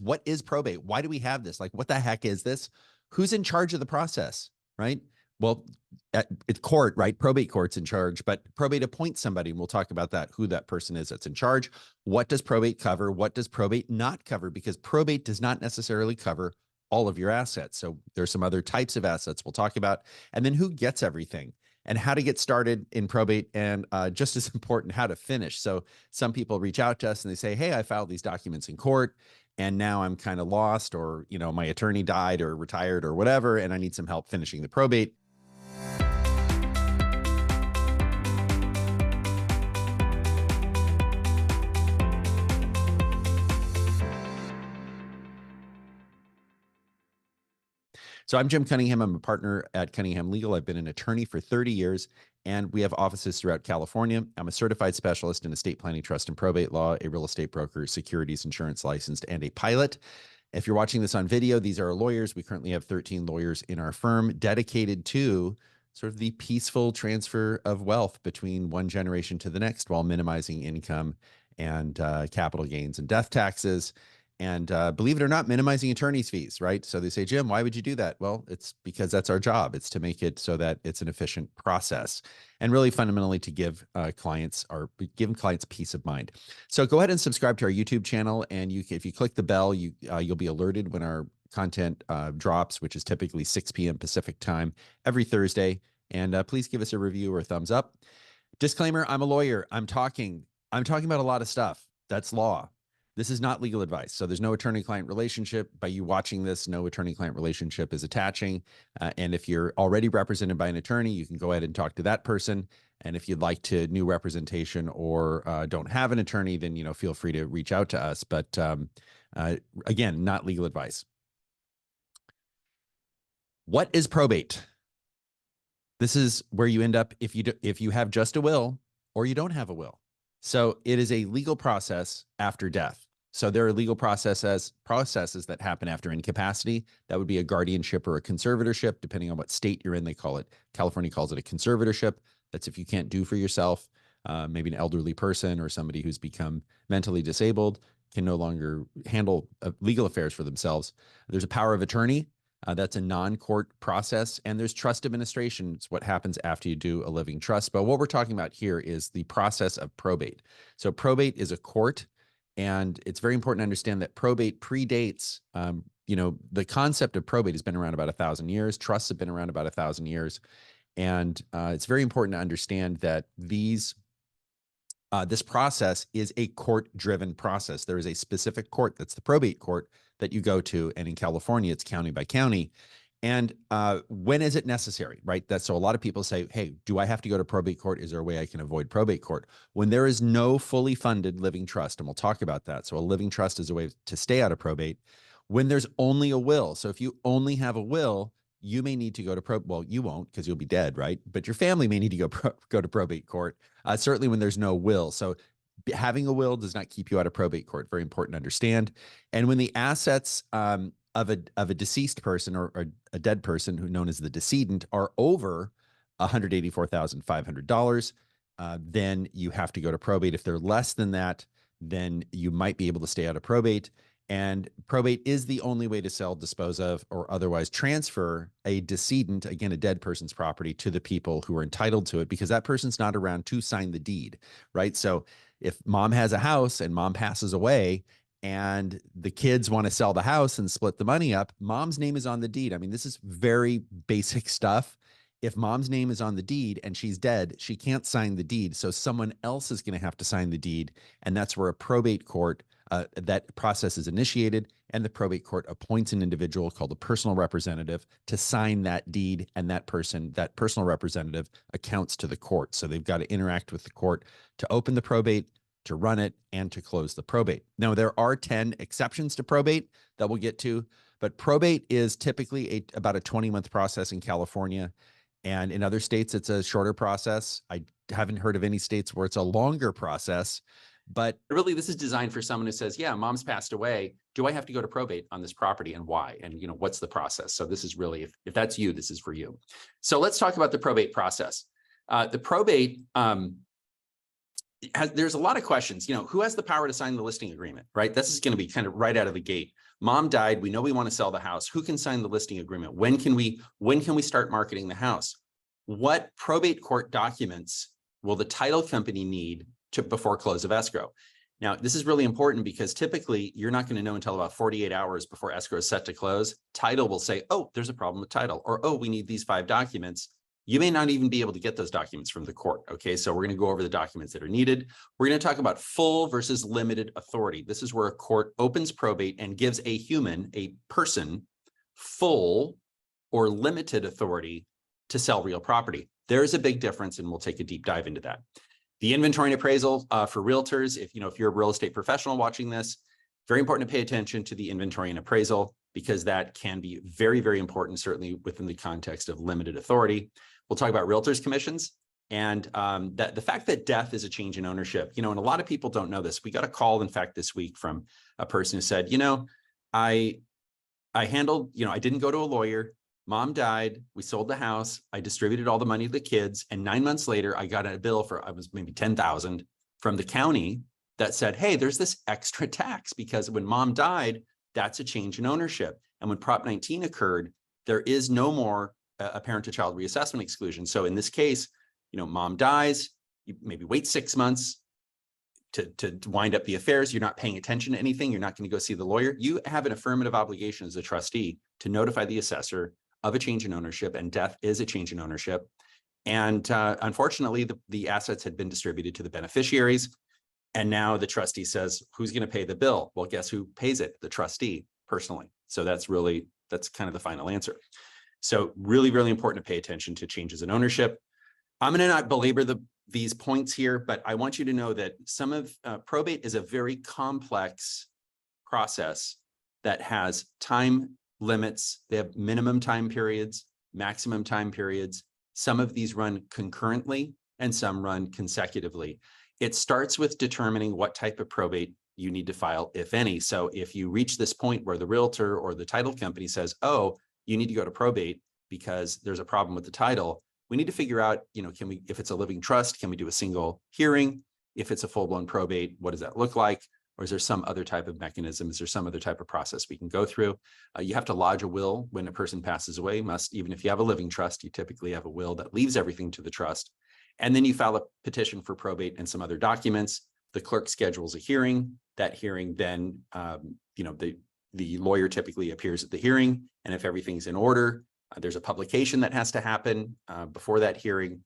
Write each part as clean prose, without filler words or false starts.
What is probate? Why do we have this? Like, what the heck is this? Who's in charge of the process, right? Well, it's court, right? Probate court's in charge, but probate appoints somebody, and we'll talk about that, who that person is that's in charge. What does probate cover? What does probate not cover? Because probate does not necessarily cover all of your assets. So there's some other types of assets we'll talk about. And then who gets everything and how to get started in probate, and just as important, how to finish. So some people reach out to us and they say, hey, I filed these documents in court and now I'm kind of lost, or, you know, my attorney died or retired or whatever, and I need some help finishing the probate. So I'm Jim Cunningham. I'm a partner at Cunningham Legal. I've been an attorney for 30 years, and we have offices throughout California. I'm a certified specialist in estate planning, trust, and probate law, a real estate broker, securities insurance licensed, and a pilot. If you're watching this on video, these are our lawyers. We currently have 13 lawyers in our firm dedicated to sort of the peaceful transfer of wealth between one generation to the next while minimizing income and capital gains and death taxes. And believe it or not, minimizing attorney's fees, right? So they say, Jim, why would you do that? Well, it's because that's our job. It's to make it so that it's an efficient process, and really fundamentally to give clients peace of mind. So go ahead and subscribe to our YouTube channel, and if you click the bell, you'll be alerted when our content drops, which is typically 6 p.m. Pacific time every Thursday. And please give us a review or a thumbs up. Disclaimer: I'm a lawyer. I'm talking about a lot of stuff. That's law. This is not legal advice. So there's no attorney-client relationship. By you watching this, no attorney-client relationship is attaching. And if you're already represented by an attorney, you can go ahead and talk to that person. And if you'd like to new representation or don't have an attorney, then, you know, feel free to reach out to us. But again, not legal advice. What is probate? This is where you end up if you have just a will or you don't have a will. So it is a legal process after death. So there are legal processes that happen after incapacity. That would be a guardianship or a conservatorship, depending on what state you're in. They call it, California calls it a conservatorship. That's if you can't do for yourself, maybe an elderly person or somebody who's become mentally disabled, can no longer handle legal affairs for themselves. There's a power of attorney. That's a non-court process. And there's trust administration. It's what happens after you do a living trust. But what we're talking about here is the process of probate. So probate is a court, and it's very important to understand that probate predates, you know, the concept of probate has been around about 1,000 years. Trusts have been around about 1,000 years. And it's very important to understand that this process is a court-driven process. There is a specific court, that's the probate court, that you go to, and in California, it's county by county. And when is it necessary, right? So a lot of people say, hey, do I have to go to probate court? Is there a way I can avoid probate court? When there is no fully funded living trust, and we'll talk about that. So a living trust is a way to stay out of probate. When there's only a will, so if you only have a will, you may need to go to probate. Well, you won't, because you'll be dead, right? But your family may need to go to probate court, certainly when there's no will. So having a will does not keep you out of probate court. Very important to understand. And when the assets of a deceased person or a dead person, who known as the decedent, are over $184,500, then you have to go to probate. If they're less than that, then you might be able to stay out of probate. And probate is the only way to sell, dispose of, or otherwise transfer a decedent, again, a dead person's property, to the people who are entitled to it, because that person's not around to sign the deed, right? So if mom has a house and mom passes away and the kids want to sell the house and split the money up, mom's name is on the deed. I mean, this is very basic stuff. If mom's name is on the deed and she's dead, she can't sign the deed. So someone else is going to have to sign the deed. And that's where a probate court, that process is initiated, and the probate court appoints an individual called a personal representative to sign that deed. And that personal representative, accounts to the court. So they've got to interact with the court to open the probate, to run it, and to close the probate. Now, there are 10 exceptions to probate that we'll get to, but probate is typically about a 20-month process in California. And in other states, it's a shorter process. I haven't heard of any states where it's a longer process, but really this is designed for someone who says, yeah, mom's passed away. Do I have to go to probate on this property, and why? And, you know, what's the process? So this is really, if that's you, this is for you. So let's talk about the probate process. The probate, there's a lot of questions. You know, who has the power to sign the listing agreement, right? This is going to be kind of right out of the gate. Mom died. We know we want to sell the house. Who can sign the listing agreement? When can we start marketing the house? What probate court documents will the title company need before close of escrow? Now, this is really important because typically you're not going to know until about 48 hours before escrow is set to close. Title will say, oh, there's a problem with title, or, oh, we need these 5 documents. You may not even be able to get those documents from the court. Okay, so we're going to go over the documents that are needed. We're going to talk about full versus limited authority. This is where a court opens probate and gives a human, a person, full or limited authority to sell real property. There's a big difference, and we'll take a deep dive into that. The inventory and appraisal for realtors, if you're a real estate professional watching this, very important to pay attention to the inventory and appraisal, because that can be very, very important, certainly within the context of limited authority. We'll talk about realtors' commissions and that the fact that death is a change in ownership. And a lot of people don't know this. We got a call, in fact, this week from a person who said, I handled, I didn't go to a lawyer. Mom died. We sold the house. I distributed all the money to the kids. And 9 months later, I got a bill for, I was maybe $10,000 from the county that said, hey, there's this extra tax because when mom died, that's a change in ownership. And when Prop 19 occurred, there is no more a parent to child reassessment exclusion. So in this case, mom dies, you maybe wait 6 months to wind up the affairs. You're not paying attention to anything. You're not going to go see the lawyer. You have an affirmative obligation as a trustee to notify the assessor of a change in ownership, and death is a change in ownership. And unfortunately, the assets had been distributed to the beneficiaries. And now the trustee says, who's going to pay the bill? Well, guess who pays it? The trustee personally. So that's kind of the final answer. So really, really important to pay attention to changes in ownership. I'm going to not belabor these points here, but I want you to know that some of probate is a very complex process that has time limits. They have minimum time periods, maximum time periods. Some of these run concurrently and some run consecutively. It starts with determining what type of probate you need to file, if any. So if you reach this point where the realtor or the title company says, oh, you need to go to probate because there's a problem with the title, we need to figure out, if it's a living trust, can we do a single hearing? If it's a full-blown probate, what does that look like? Or is there some other type of mechanism? Is there some other type of process we can go through? You have to lodge a will when a person passes away. Even if you have a living trust, you typically have a will that leaves everything to the trust. And then you file a petition for probate and some other documents. The clerk schedules a hearing. That hearing then, the lawyer typically appears at the hearing. And if everything's in order, there's a publication that has to happen before that hearing.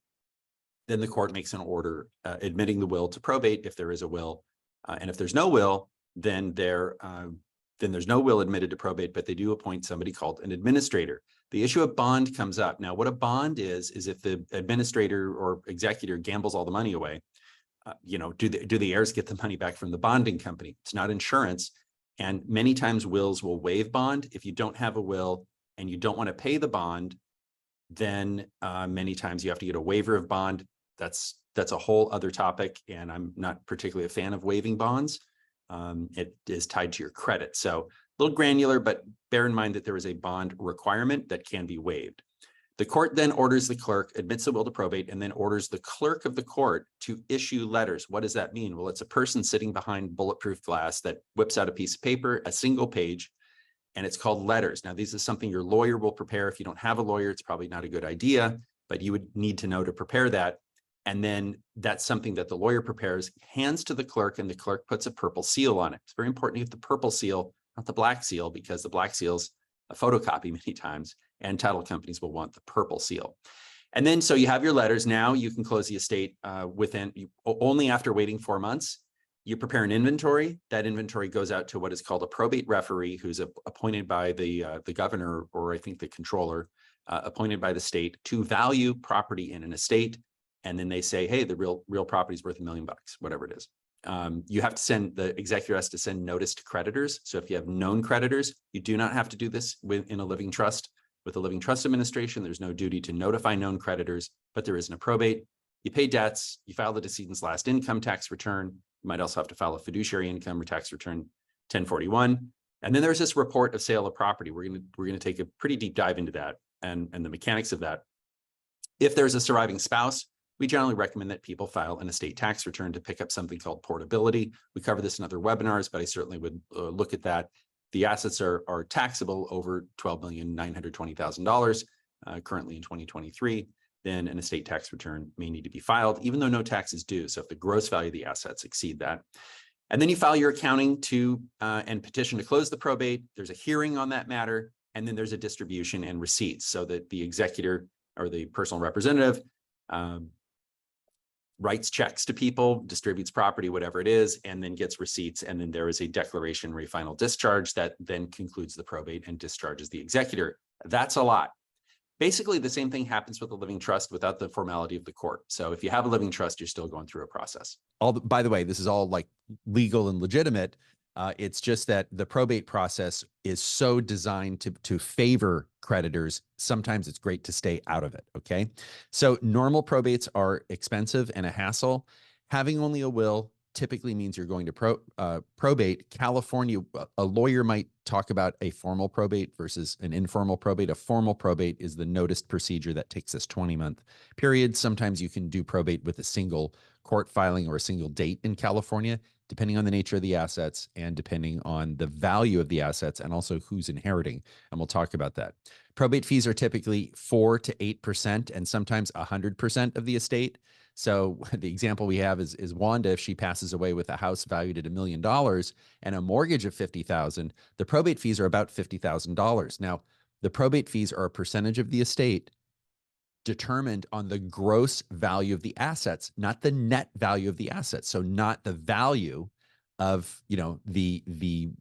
Then the court makes an order admitting the will to probate if there is a will. And if there's no will, then there's no will admitted to probate, but they do appoint somebody called an administrator. The issue of bond comes up. Now, what a bond is if the administrator or executor gambles all the money away, do the heirs get the money back from the bonding company? It's not insurance. And many times wills will waive bond. If you don't have a will and you don't want to pay the bond, then many times you have to get a waiver of bond. That's a whole other topic, and I'm not particularly a fan of waiving bonds. It is tied to your credit. So a little granular, but bear in mind that there is a bond requirement that can be waived. The court then orders the clerk, admits the will to probate, and then orders the clerk of the court to issue letters. What does that mean? Well, it's a person sitting behind bulletproof glass that whips out a piece of paper, a single page, and it's called letters. Now, this is something your lawyer will prepare. If you don't have a lawyer, it's probably not a good idea, but you would need to know to prepare that. And then that's something that the lawyer prepares, hands to the clerk, and the clerk puts a purple seal on it. It's very important to get the purple seal, not the black seal, because the black seal's a photocopy many times, and title companies will want the purple seal. And then, so you have your letters. Now you can close the estate only after waiting 4 months. You prepare an inventory. That inventory goes out to what is called a probate referee, who's appointed by the governor, or I think the controller, appointed by the state to value property in an estate. And then they say, hey, the real property is worth $1 million, whatever it is. You have to the executor has to send notice to creditors. So if you have known creditors, you do not have to do this in a living trust. With a living trust administration, there's no duty to notify known creditors, but there is in a probate. You pay debts, you file the decedent's last income tax return. You might also have to file a fiduciary income or tax return 1041. And then there's this report of sale of property. We're gonna take a pretty deep dive into that and the mechanics of that. If there's a surviving spouse, we generally recommend that people file an estate tax return to pick up something called portability. We cover this in other webinars, but I certainly would look at that. the assets are taxable over $12,920,000 currently in 2023, then an estate tax return may need to be filed, even though no tax is due. So if the gross value of the assets exceed that. And then you file your accounting and petition to close the probate. There's a hearing on that matter, and then there's a distribution and receipts so that the executor or the personal representative writes checks to people, distributes property, whatever it is, and then gets receipts. And then there is a declaration or a final discharge that then concludes the probate and discharges the executor. That's a lot. Basically, the same thing happens with a living trust without the formality of the court. So if you have a living trust, you're still going through a process. By the way, this is all like legal and legitimate. It's just that the probate process is so designed to favor creditors. Sometimes it's great to stay out of it. Okay. So normal probates are expensive and a hassle. Having only a will typically means you're going to probate. California, a lawyer might talk about a formal probate versus an informal probate. A formal probate is the noticed procedure that takes this 20-month period. Sometimes you can do probate with a single court filing or a single date in California, depending on the nature of the assets and depending on the value of the assets and also who's inheriting. And we'll talk about that. Probate fees are typically 4 to 8% and sometimes 100% of the estate. So the example we have is Wanda. If she passes away with a house valued at $1 million and a mortgage of $50,000, the probate fees are about $50,000. Now, the probate fees are a percentage of the estate determined on the gross value of the assets, not the net value of the assets. So not the value of, the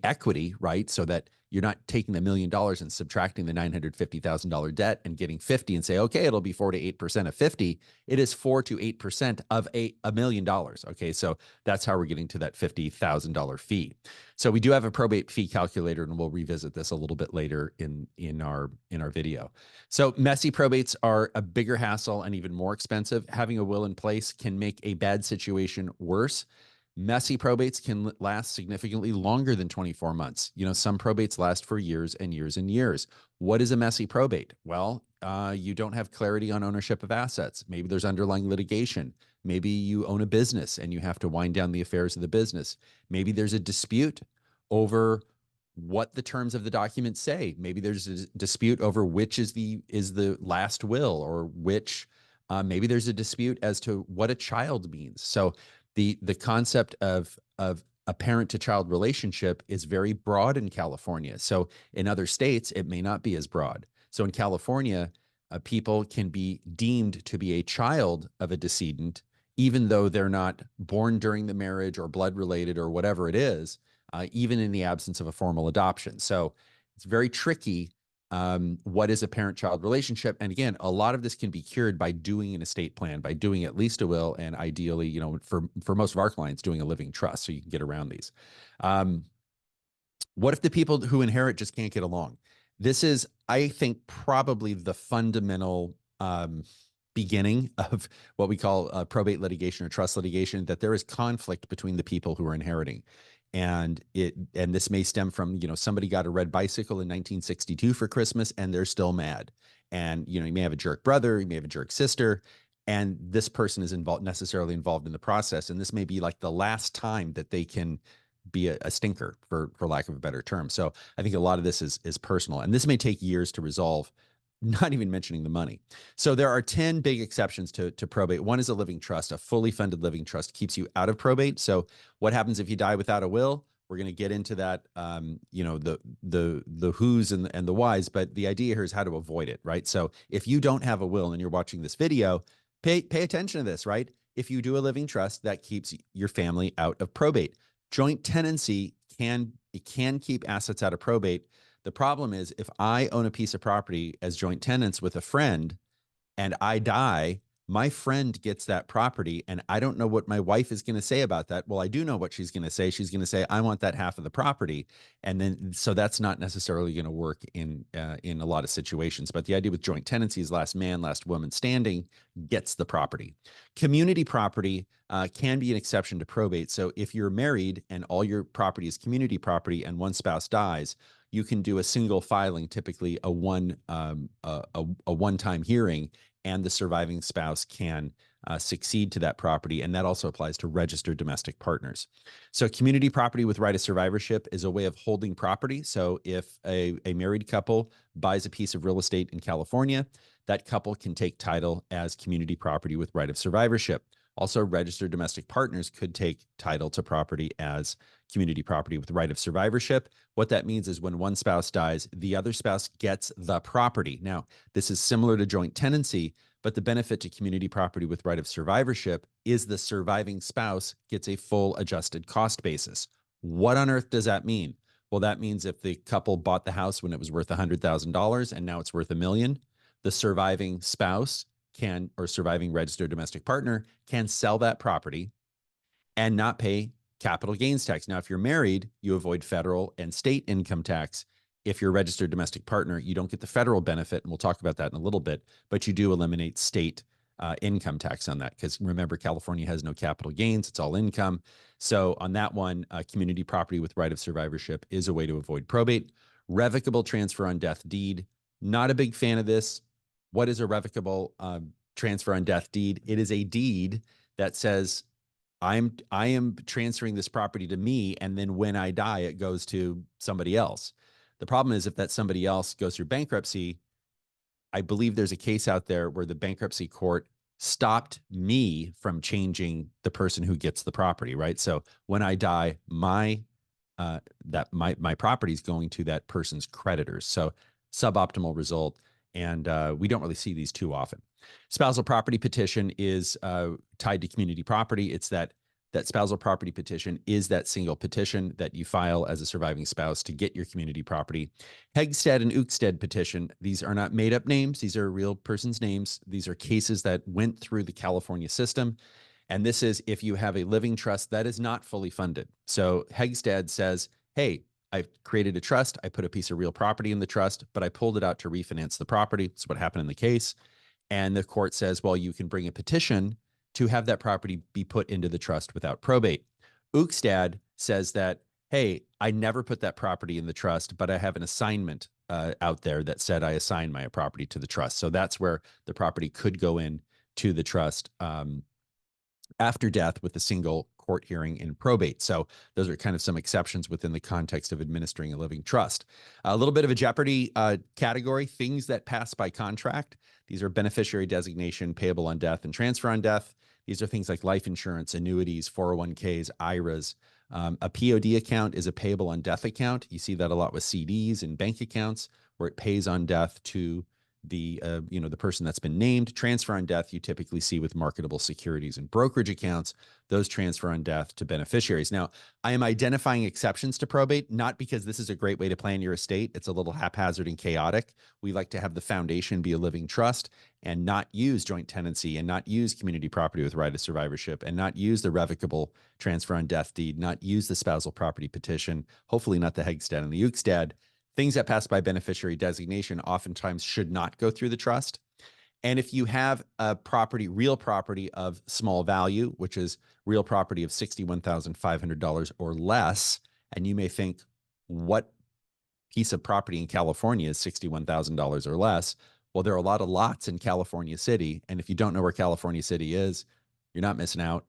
equity, right? So that you're not taking the $1 million and subtracting the $950,000 debt and getting 50 and say, okay, it'll be 4 to 8% of 50. It is 4 to 8% of $1 million. Okay. So that's how we're getting to that $50,000 fee. So we do have a probate fee calculator, and we'll revisit this a little bit later in our video. So messy probates are a bigger hassle and even more expensive. Having a will in place can make a bad situation worse. Messy probates can last significantly longer than 24 months. Some probates last for years and years and years. What is a messy probate? Well, you don't have clarity on ownership of assets. Maybe there's underlying litigation. Maybe you own a business and you have to wind down the affairs of the business. Maybe there's a dispute over what the terms of the document say. Maybe there's a dispute over which is the last will, or which maybe there's a dispute as to what a child means. So the concept of a parent-to-child relationship is very broad in California. So in other states, it may not be as broad. So in California, people can be deemed to be a child of a decedent, even though they're not born during the marriage or blood-related or whatever it is, even in the absence of a formal adoption. So it's very tricky. What is a parent-child relationship? And again, a lot of this can be cured by doing an estate plan, by doing at least a will, and ideally, for most of our clients, doing a living trust, so you can get around these. What if the people who inherit just can't get along? This is, I think, probably the fundamental beginning of what we call probate litigation or trust litigation, that there is conflict between the people who are inheriting. And this may stem from, somebody got a red bicycle in 1962 for Christmas and they're still mad. And, you may have a jerk brother, you may have a jerk sister, and this person is necessarily involved in the process. And this may be like the last time that they can be a stinker, for lack of a better term. So I think a lot of this is personal, and this may take years to resolve, not even mentioning the money. So there are 10 big exceptions to probate. One is a living trust. A fully funded living trust keeps you out of probate. So what happens if you die without a will? We're going to get into that, the who's and the whys, but the idea here is how to avoid it, right? So if you don't have a will and you're watching this video, pay attention to this, right? If you do a living trust, that keeps your family out of probate. Joint tenancy can keep assets out of probate. The problem is, if I own a piece of property as joint tenants with a friend and I die, my friend gets that property, and I don't know what my wife is going to say about that. Well, I do know what she's going to say. She's going to say, I want that half of the property. And then, so that's not necessarily going to work in a lot of situations. But the idea with joint tenancy is last man, last woman standing gets the property. Community property can be an exception to probate. So if you're married and all your property is community property and one spouse dies, you can do a single filing, typically a one-time hearing, and the surviving spouse can succeed to that property. And that also applies to registered domestic partners. So community property with right of survivorship is a way of holding property. So if a married couple buys a piece of real estate in California, that couple can take title as community property with right of survivorship. Also, registered domestic partners could take title to property as community property with right of survivorship. What that means is when one spouse dies, the other spouse gets the property. Now, this is similar to joint tenancy, but the benefit to community property with right of survivorship is the surviving spouse gets a full adjusted cost basis. What on earth does that mean? Well, that means if the couple bought the house when it was worth $100,000 and now it's worth $1 million, the surviving spouse can, or surviving registered domestic partner, can sell that property and not pay capital gains tax. Now, if you're married, you avoid federal and state income tax. If you're a registered domestic partner, you don't get the federal benefit, and we'll talk about that in a little bit, but you do eliminate state income tax on that, because remember, California has no capital gains, it's all income. So on that one, community property with right of survivorship is a way to avoid probate. Revocable transfer on death deed, not a big fan of this. What is a revocable transfer on death deed? It is a deed that says, I am transferring this property to me, and then when I die, it goes to somebody else. The problem is if that somebody else goes through bankruptcy, I believe there's a case out there where the bankruptcy court stopped me from changing the person who gets the property, right? So when I die, my property is going to that person's creditors. So suboptimal result. And we don't really see these too often. Spousal property petition is tied to community property. It's that spousal property petition is that single petition that you file as a surviving spouse to get your community property. Hegstead and Uxted petition, these are not made up names. These are real person's names. These are cases that went through the California system. And this is if you have a living trust that is not fully funded. So Hegstead says, hey, I created a trust. I put a piece of real property in the trust, but I pulled it out to refinance the property. That's what happened in the case. And the court says, well, you can bring a petition to have that property be put into the trust without probate. Uxted says that, hey, I never put that property in the trust, but I have an assignment out there that said I assigned my property to the trust. So that's where the property could go in to the trust after death with a single court hearing in probate. So those are kind of some exceptions within the context of administering a living trust. A little bit of a jeopardy category, things that pass by contract. These are beneficiary designation, payable on death, and transfer on death. These are things like life insurance, annuities, 401ks, IRAs. A POD account is a payable on death account. You see that a lot with CDs and bank accounts where it pays on death to the person that's been named. Transfer on death you typically see with marketable securities and brokerage accounts. Those transfer on death to beneficiaries. Now, I am identifying exceptions to probate, not because this is a great way to plan your estate. It's a little haphazard and chaotic. We like to have the foundation be a living trust and not use joint tenancy and not use community property with right of survivorship and not use the revocable transfer on death deed, not use the spousal property petition, hopefully not the Hegstead and the Uxted. Things that pass by beneficiary designation oftentimes should not go through the trust. And if you have a property, real property of small value, which is real property of $61,500 or less, and you may think, what piece of property in California is $61,000 or less? Well, there are a lot of lots in California City. And if you don't know where California City is, you're not missing out.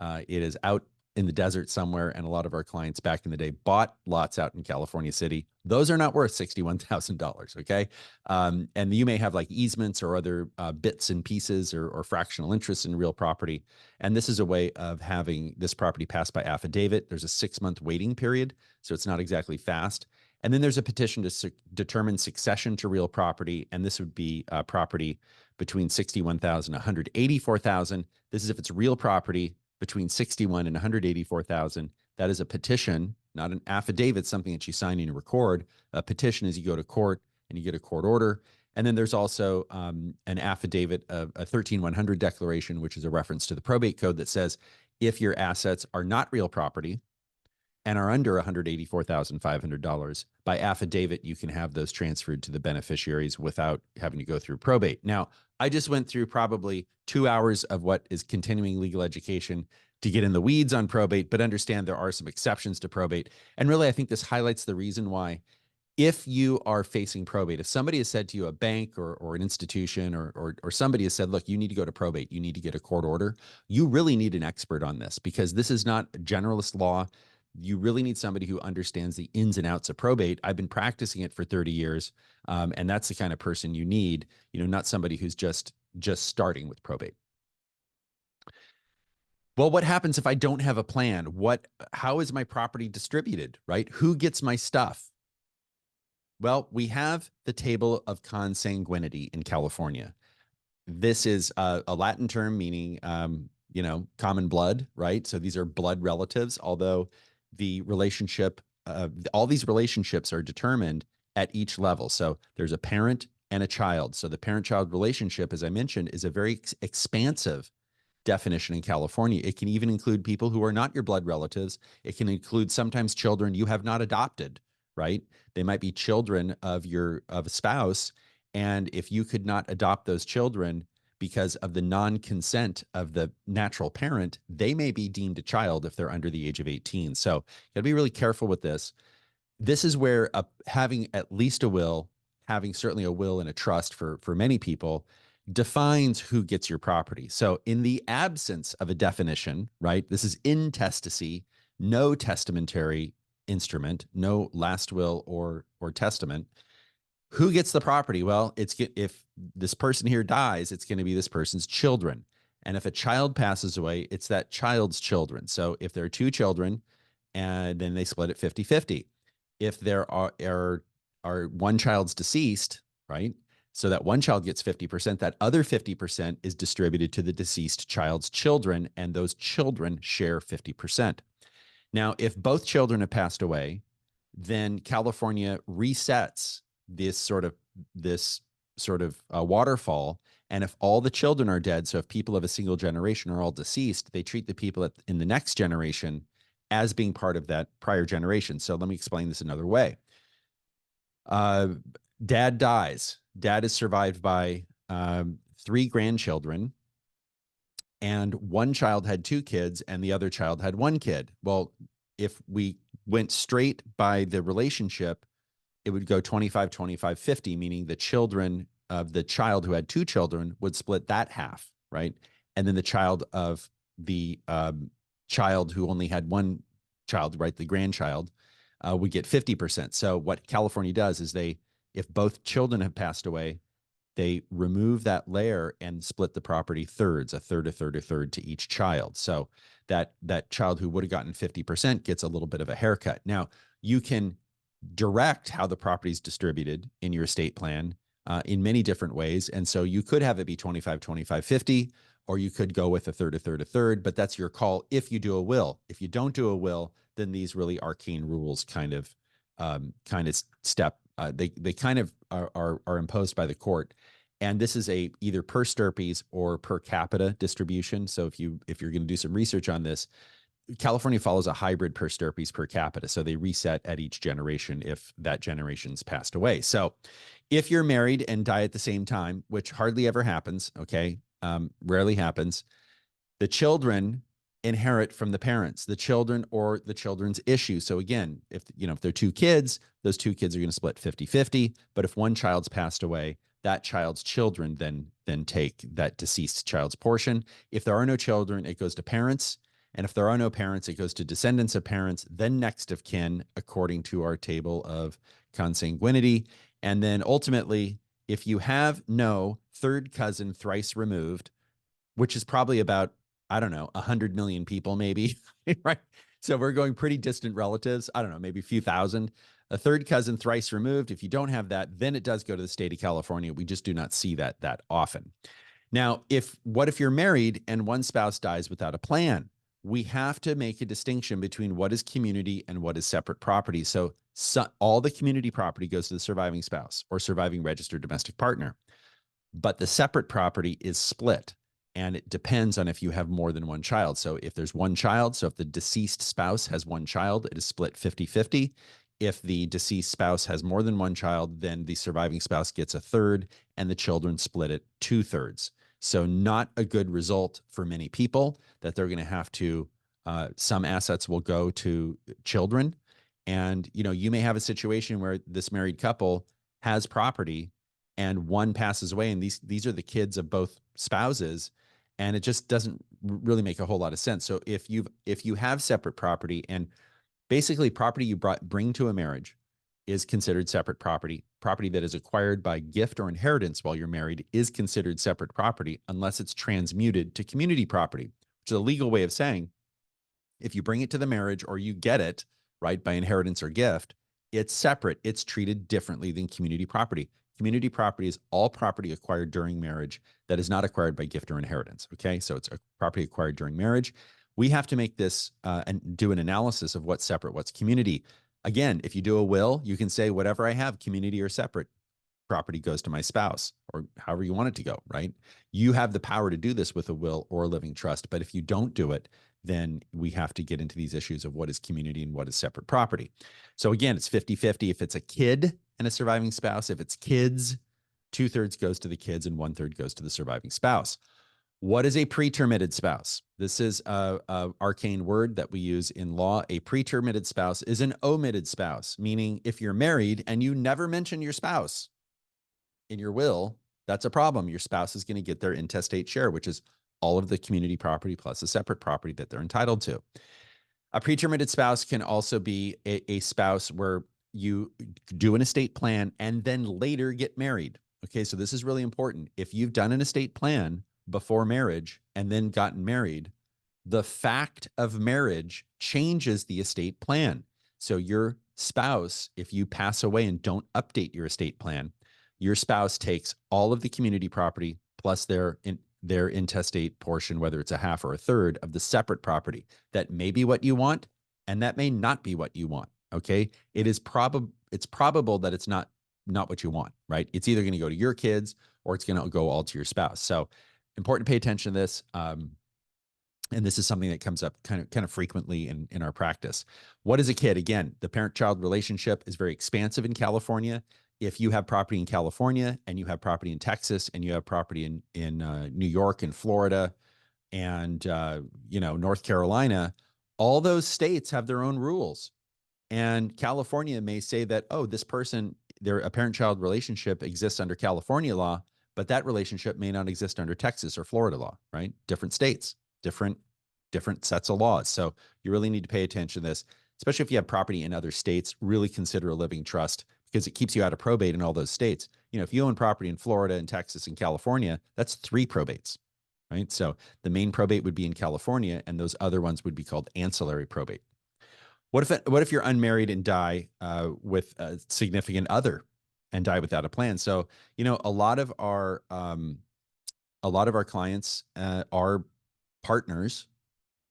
It is out in the desert somewhere, and a lot of our clients back in the day bought lots out in California City. Those are not worth $61,000, okay? And you may have like easements or other bits and pieces or fractional interests in real property. And this is a way of having this property passed by affidavit. There's a 6-month waiting period, so it's not exactly fast. And then there's a petition to determine succession to real property, and this would be property between $61,000 and $184,000. This is if it's real property between $61,000 and $184,000. That is a petition, not an affidavit, something that you sign and you record. A petition is you go to court and you get a court order. And then there's also an affidavit, of a 13100 declaration, which is a reference to the probate code that says if your assets are not real property and are under $184,500, by affidavit, you can have those transferred to the beneficiaries without having to go through probate. Now, I just went through probably 2 hours of what is continuing legal education to get in the weeds on probate, but understand there are some exceptions to probate. And really, I think this highlights the reason why If you are facing probate, if somebody has said to you, a bank or an institution or somebody has said, look, you need to go to probate, you need to get a court order, you really need an expert on this, because this is not generalist law. You really need somebody who understands the ins and outs of probate. I've been practicing it for 30 years, and that's the kind of person you need, not somebody who's just starting with probate. Well, what happens if I don't have a plan? How is my property distributed, right? Who gets my stuff? Well, we have the table of consanguinity in California. This is a Latin term meaning, common blood, right? So these are blood relatives, although the relationship, all these relationships are determined at each level. So there's a parent and a child. So the parent-child relationship, as I mentioned, is a very expansive definition in California. It can even include people who are not your blood relatives. It can include sometimes children you have not adopted, right? They might be children of a spouse. And if you could not adopt those children because of the non-consent of the natural parent, they may be deemed a child if they're under the age of 18. So you got to be really careful with this. This is where having at least a will, having certainly a will and a trust for many people, defines who gets your property. So in the absence of a definition, right, this is intestacy, no testamentary instrument, no last will or testament. Who gets the property? Well, if this person here dies, it's going to be this person's children. And if a child passes away, it's that child's children. So if there are two children, and then they split it 50-50. If there are one child's deceased, right? So that one child gets 50%, that other 50% is distributed to the deceased child's children, and those children share 50%. Now, if both children have passed away, then California resets this sort of waterfall. And if all the children are dead, so if people of a single generation are all deceased, they treat the people in the next generation as being part of that prior generation. So let me explain this another way. Dad dies. Dad is survived by 3 grandchildren, and one child had 2 kids and the other child had 1 kid. Well, if we went straight by the relationship, it would go 25-25-50, meaning the children of the child who had 2 children would split that half, right? And then the child of the child who only had 1 child, right, the grandchild, would get 50%. So what California does is if both children have passed away, they remove that layer and split the property thirds, a third, a third, a third to each child. So that child who would have gotten 50% gets a little bit of a haircut. Now, you can direct how the property is distributed in your estate plan in many different ways. And so you could have it be 25-25-50, or you could go with a third, a third, a third, but that's your call if you do a will. If you don't do a will, then these really arcane rules kind of step. They kind of are imposed by the court. And this is either per stirpes or per capita distribution. So if you're going to do some research on this, California follows a hybrid per stirpes per capita. So they reset at each generation if that generation's passed away. So if you're married and die at the same time, which hardly ever happens, okay, rarely happens, the children inherit from the parents, the children or the children's issue. So again, if there are 2 kids, those 2 kids are going to split 50-50. But if one child's passed away, that child's children then take that deceased child's portion. If there are no children, it goes to parents. And if there are no parents, it goes to descendants of parents, then next of kin, according to our table of consanguinity. And then ultimately, if you have no third cousin thrice removed, which is probably about, I don't know, 100 million people maybe, right? So we're going pretty distant relatives. I don't know, maybe a few thousand. A third cousin thrice removed. If you don't have that, then it does go to the state of California. We just do not see that often. Now, what if you're married and one spouse dies without a plan? We have to make a distinction between what is community and what is separate property. So all the community property goes to the surviving spouse or surviving registered domestic partner, but the separate property is split. And it depends on if you have more than one child. So if there's one child, so if the deceased spouse has one child, it is split 50-50. If the deceased spouse has more than one child, then the surviving spouse gets a third and the children split it 2/3. So not a good result for many people, that they're going to have to, some assets will go to children And, you may have a situation where this married couple has property and one passes away, and these are the kids of both spouses, and it just doesn't really make a whole lot of sense. So if you have separate property, and basically property you bring to a marriage is considered separate property. Property that is acquired by gift or inheritance while you're married is considered separate property unless it's transmuted to community property, which is a legal way of saying if you bring it to the marriage or you get it, right, by inheritance or gift, it's separate. It's treated differently than community property. Community property is all property acquired during marriage that is not acquired by gift or inheritance. Okay, so it's a property acquired during marriage. We have to make this and do an analysis of what's separate, what's community. Again, if you do a will, you can say whatever I have, community or separate, property goes to my spouse, or however you want it to go, right? You have the power to do this with a will or a living trust. But if you don't do it, then we have to get into these issues of what is community and what is separate property. So again, it's 50-50 if it's a kid and a surviving spouse. If it's kids, 2/3 goes to the kids and 1/3 goes to the surviving spouse. What is a pretermitted spouse? This is a arcane word that we use in law. A pretermitted spouse is an omitted spouse, meaning if you're married and you never mention your spouse in your will, that's a problem. Your spouse is going to get their intestate share, which is all of the community property plus a separate property that they're entitled to. A pretermitted spouse can also be a spouse where you do an estate plan and then later get married. Okay, so this is really important. If you've done an estate plan before marriage and then gotten married, the fact of marriage changes the estate plan. So your spouse, if you pass away and don't update your estate plan, your spouse takes all of the community property plus their intestate portion, whether it's a half or a third of the separate property. That may be what you want, and that may not be what you want. Okay, it's probable that it's not what you want, right? It's either going to go to your kids or it's going to go all to your spouse. So important to pay attention to this. And this is something that comes up kind of frequently in our practice. What is a kid? Again, the parent-child relationship is very expansive in California. If you have property in California and you have property in Texas and you have property in New York and Florida and North Carolina, all those states have their own rules. And California may say that, oh, this person, a parent-child relationship exists under California law, but that relationship may not exist under Texas or Florida law, right? Different states, different sets of laws. So you really need to pay attention to this, especially if you have property in other states. Really consider a living trust because it keeps you out of probate in all those states. If you own property in Florida and Texas and California, that's 3 probates, right? So the main probate would be in California, and those other ones would be called ancillary probate. What if you're unmarried and die with a significant other and die without a plan? So a lot of our clients are partners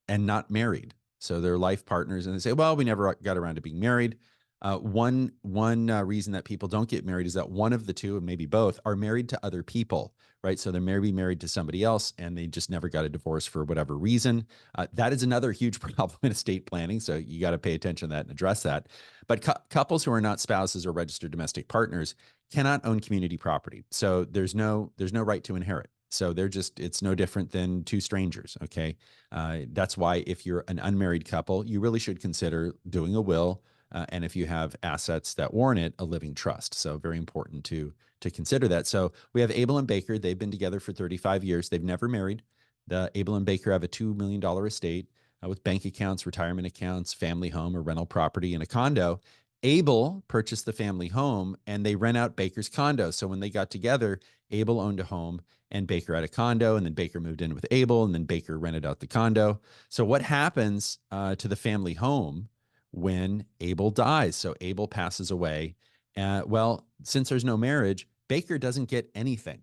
and not married. So they're life partners, and they say, well, we never got around to being married. One reason that people don't get married is that one of the two, and maybe both, are married to other people, right? So they're maybe married to somebody else and they just never got a divorce for whatever reason. That is another huge problem in estate planning. So you got to pay attention to that and address that. But couples who are not spouses or registered domestic partners cannot own community property. So there's no right to inherit. So it's no different than 2 strangers. Okay. That's why if you're an unmarried couple, you really should consider doing a will. And if you have assets that warrant it, a living trust. So very important to consider that. So we have Abel and Baker. They've been together for 35 years. They've never married. The Abel and Baker have a $2 million estate with bank accounts, retirement accounts, family home or rental property, and a condo. Abel purchased the family home and they rent out Baker's condo. So when they got together, Abel owned a home and Baker had a condo, and then Baker moved in with Abel, and then Baker rented out the condo. So what happens to the family home when Abel dies? So Abel passes away. Well, since there's no marriage, Baker doesn't get anything,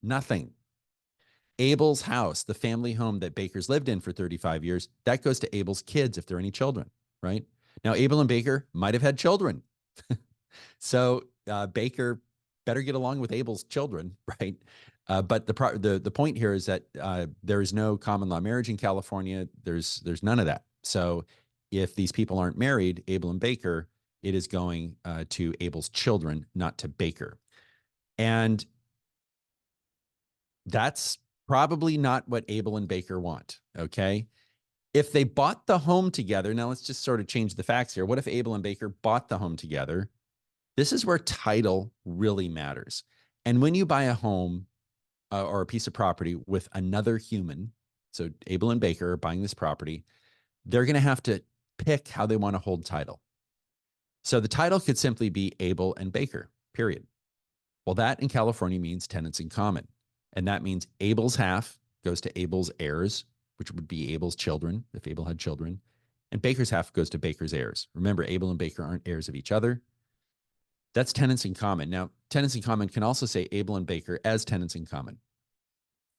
nothing. Abel's house, the family home that Baker's lived in for 35 years, that goes to Abel's kids if there are any children, right? Now, Abel and Baker might have had children. So Baker better get along with Abel's children, right? But the point here is that there is no common law marriage in California. There's none of that. So if these people aren't married, Abel and Baker, it is going to Abel's children, not to Baker. And that's probably not what Abel and Baker want, okay? If they bought the home together, now let's just sort of change the facts here. What if Abel and Baker bought the home together? This is where title really matters. And when you buy a home or a piece of property with another human, so Abel and Baker are buying this property, they're going to have to pick how they want to hold title. So the title could simply be Abel and Baker, period. Well, that in California means tenants in common. And that means Abel's half goes to Abel's heirs, which would be Abel's children, if Abel had children. And Baker's half goes to Baker's heirs. Remember, Abel and Baker aren't heirs of each other. That's tenants in common. Now, tenants in common can also say Abel and Baker as tenants in common.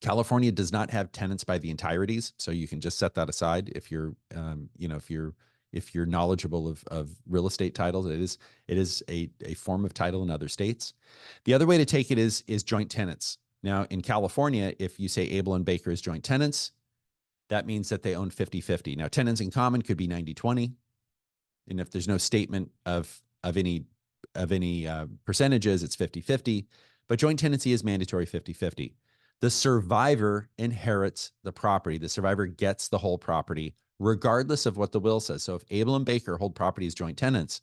California does not have tenants by the entireties, so you can just set that aside if you're, if you're knowledgeable of real estate titles. It is a form of title in other states. The other way to take it is joint tenants. Now, in California, if you say Abel and Baker as joint tenants, that means that they own 50-50. Now, tenants in common could be 90-20, and if there's no statement of any percentages, it's 50-50. But joint tenancy is mandatory 50-50. The survivor inherits the property. The survivor gets the whole property, regardless of what the will says. So if Abel and Baker hold property as joint tenants,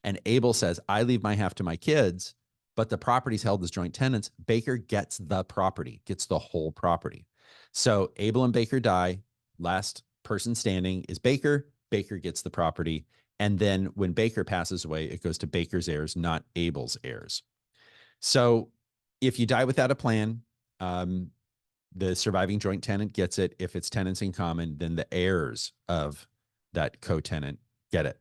and Abel says, I leave my half to my kids, but the property's held as joint tenants, Baker gets the property, gets the whole property. So Abel and Baker die. Last person standing is Baker. Baker gets the property. And then when Baker passes away, it goes to Baker's heirs, not Abel's heirs. So if you die without a plan, the surviving joint tenant gets it. If it's tenants in common, then the heirs of that co-tenant get it.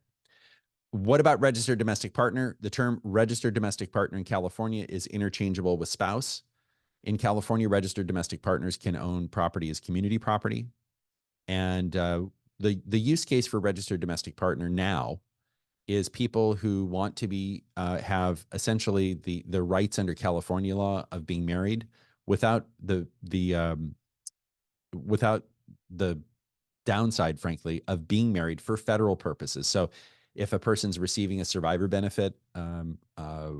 What about registered domestic partner? The term registered domestic partner in California is interchangeable with spouse. In California, registered domestic partners can own property as community property. And the use case for registered domestic partner now is people who want to be have essentially the rights under California law of being married without the downside, frankly, of being married for federal purposes. So if a person's receiving a survivor benefit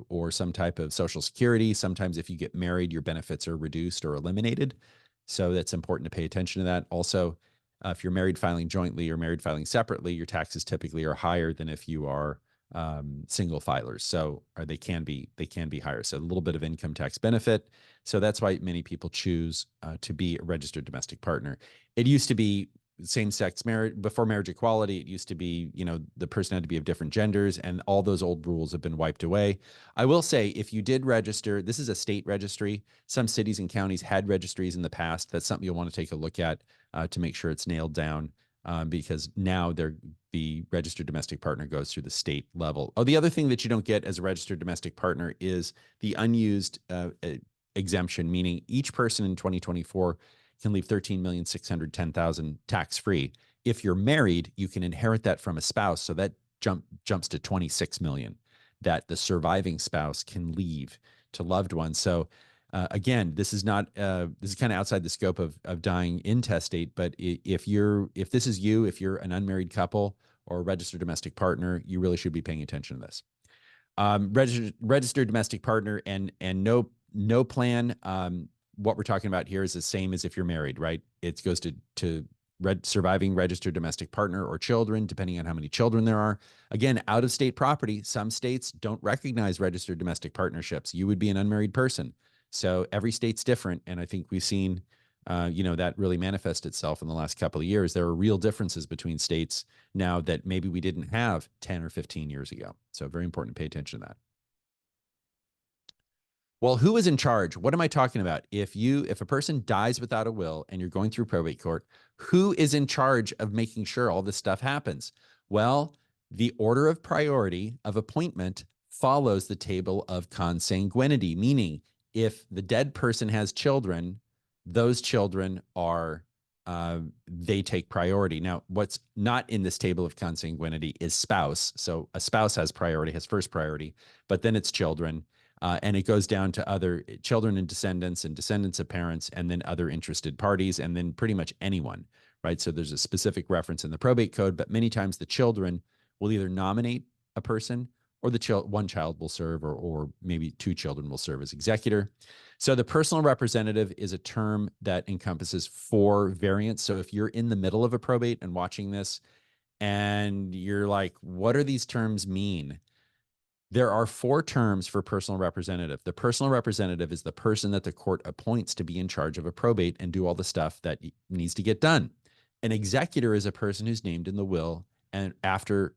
or some type of Social Security, sometimes if you get married, your benefits are reduced or eliminated. So that's important to pay attention to that. Also, if you're married filing jointly or married filing separately, your taxes typically are higher than if you are single filers. So they can be higher. So a little bit of income tax benefit. So that's why many people choose to be a registered domestic partner. It used to be same-sex marriage. Before marriage equality, it used to be, the person had to be of different genders, and all those old rules have been wiped away. I will say, if you did register, this is a state registry. Some cities and counties had registries in the past. That's something you'll want to take a look at to make sure it's nailed down, because now the registered domestic partner goes through the state level. Oh, the other thing that you don't get as a registered domestic partner is the unused exemption, meaning each person in 2024 can leave $13,610,000 tax-free. If you're married, you can inherit that from a spouse. So that jumps to $26 million that the surviving spouse can leave to loved ones. So again, this is kind of outside the scope of dying intestate. But if this is you, if you're an unmarried couple or a registered domestic partner, you really should be paying attention to this. Registered domestic partner and no plan. What we're talking about here is the same as if you're married, right? It goes to surviving registered domestic partner or children, depending on how many children there are. Again, out-of-state property, some states don't recognize registered domestic partnerships. You would be an unmarried person. So every state's different. And I think we've seen, that really manifest itself in the last couple of years. There are real differences between states now that maybe we didn't have 10 or 15 years ago. So very important to pay attention to that. Well, who is in charge? What am I talking about? If a person dies without a will and you're going through probate court, who is in charge of making sure all this stuff happens? Well, the order of priority of appointment follows the table of consanguinity, meaning if the dead person has children, those children they take priority. Now, what's not in this table of consanguinity is spouse. So a spouse has first priority, but then it's children. And it goes down to other children and descendants of parents, and then other interested parties, and then pretty much anyone, right? So there's a specific reference in the probate code, but many times the children will either nominate a person or one child will serve, or maybe two children will serve as executor. So the personal representative is a term that encompasses 4 variants. So if you're in the middle of a probate and watching this and you're like, what do these terms mean? There are 4 terms for personal representative. The personal representative is the person that the court appoints to be in charge of a probate and do all the stuff that needs to get done. An executor is a person who's named in the will and after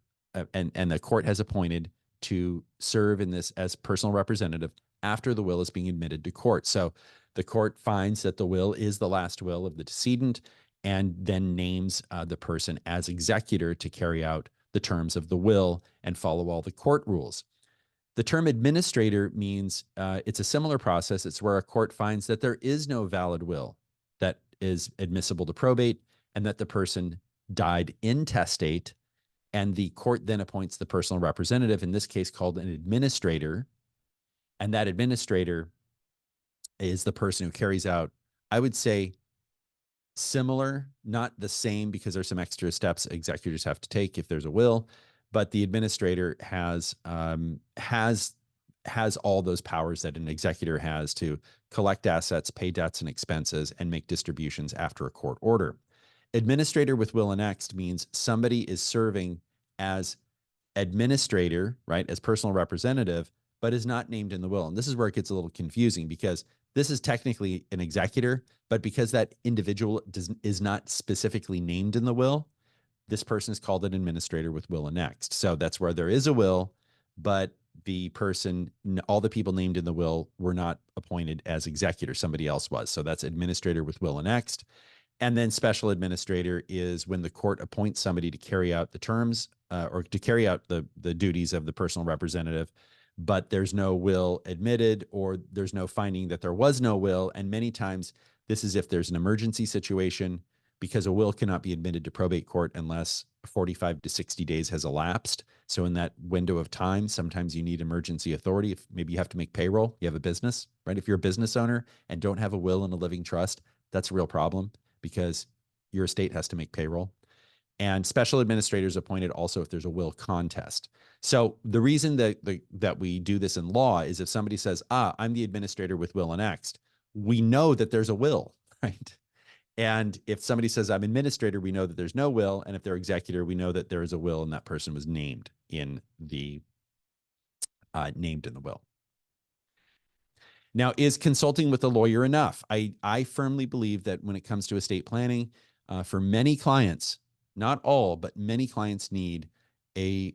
and the court has appointed to serve in this as personal representative after the will is being admitted to court. So the court finds that the will is the last will of the decedent and then names the person as executor to carry out the terms of the will and follow all the court rules. The term administrator means it's a similar process. It's where a court finds that there is no valid will that is admissible to probate and that the person died intestate, and the court then appoints the personal representative, in this case called an administrator, and that administrator is the person who carries out, I would say, similar, not the same, because there's some extra steps executors have to take if there's a will, but the administrator has all those powers that an executor has to collect assets, pay debts and expenses, and make distributions after a court order. Administrator with will annexed means somebody is serving as administrator, right, as personal representative, but is not named in the will. And this is where it gets a little confusing, because this is technically an executor, but because that individual is not specifically named in the will, this person is called an administrator with will annexed. So that's where there is a will, but the person, all the people named in the will were not appointed as executor. Somebody else was. So that's administrator with will annexed. And then special administrator is when the court appoints somebody to carry out the terms or to carry out the duties of the personal representative, but there's no will admitted or there's no finding that there was no will. And many times this is if there's an emergency situation, because a will cannot be admitted to probate court unless 45 to 60 days has elapsed. So in that window of time, sometimes you need emergency authority. If maybe you have to make payroll, you have a business, right? If you're a business owner and don't have a will and a living trust, that's a real problem because your estate has to make payroll. And special administrators appointed also if there's a will contest. So the reason that we do this in law is if somebody says, I'm the administrator with will annexed, we know that there's a will, right? And if somebody says I'm administrator, we know that there's no will. And if they're executor, we know that there is a will and that person was named in the will. Now, is consulting with a lawyer enough? I firmly believe that when it comes to estate planning, for many clients, not all, but many clients need an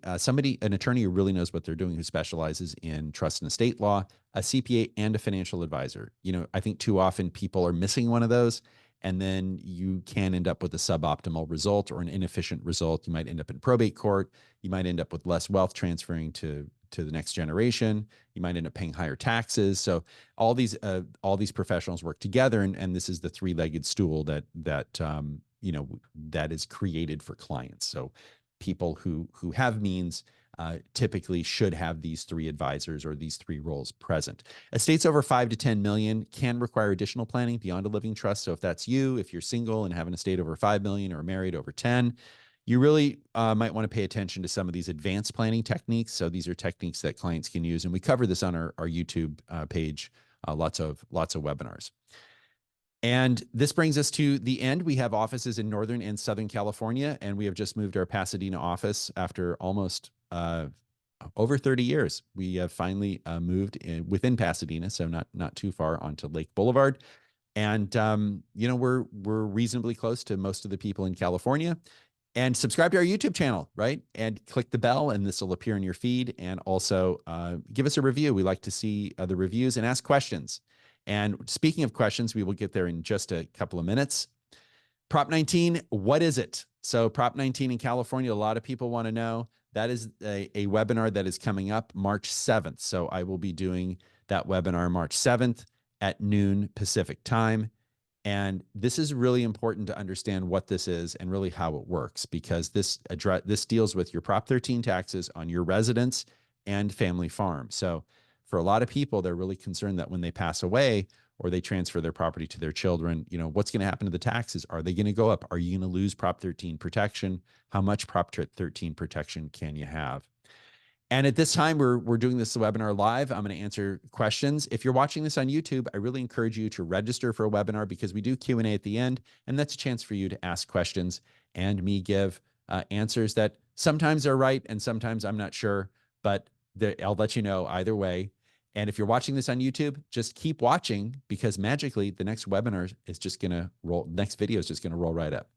attorney who really knows what they're doing, who specializes in trust and estate law, a CPA, and a financial advisor. You know, I think too often people are missing one of those, and then you can end up with a suboptimal result or an inefficient result. You might end up in probate court. You might end up with less wealth transferring to the next generation. You might end up paying higher taxes. So all these professionals work together, and this is the 3-legged stool that is created for clients. So people who have means typically should have these 3 advisors or these 3 roles present. Estates over 5 to 10 million can require additional planning beyond a living trust. So if that's you, if you're single and have an estate over 5 million or married over 10, you really might want to pay attention to some of these advanced planning techniques. So these are techniques that clients can use. And we cover this on our YouTube page, lots of webinars. And this brings us to the end. We have offices in Northern and Southern California, and we have just moved our Pasadena office after almost over 30 years. We have finally moved within Pasadena, so not too far onto Lake Boulevard. And we're reasonably close to most of the people in California. And subscribe to our YouTube channel, right? And click the bell, and this will appear in your feed. And also give us a review. We like to see the reviews and ask questions. And speaking of questions, we will get there in just a couple of minutes. Prop 19, what is it? So Prop 19 in California, a lot of people want to know. That is a webinar that is coming up March 7th. So I will be doing that webinar March 7th at noon Pacific time. And this is really important to understand what this is and really how it works, because this deals with your Prop 13 taxes on your residence and family farm. So for a lot of people, they're really concerned that when they pass away or they transfer their property to their children, what's going to happen to the taxes? Are they going to go up? Are you going to lose Prop 13 protection? How much Prop 13 protection can you have? And at this time, we're doing this webinar live. I'm going to answer questions. If you're watching this on YouTube, I really encourage you to register for a webinar because we do Q&A at the end, and that's a chance for you to ask questions and me give answers that sometimes are right and sometimes I'm not sure, but I'll let you know either way. And if you're watching this on YouTube, just keep watching because magically the next webinar is just going to roll. Next video is just going to roll right up.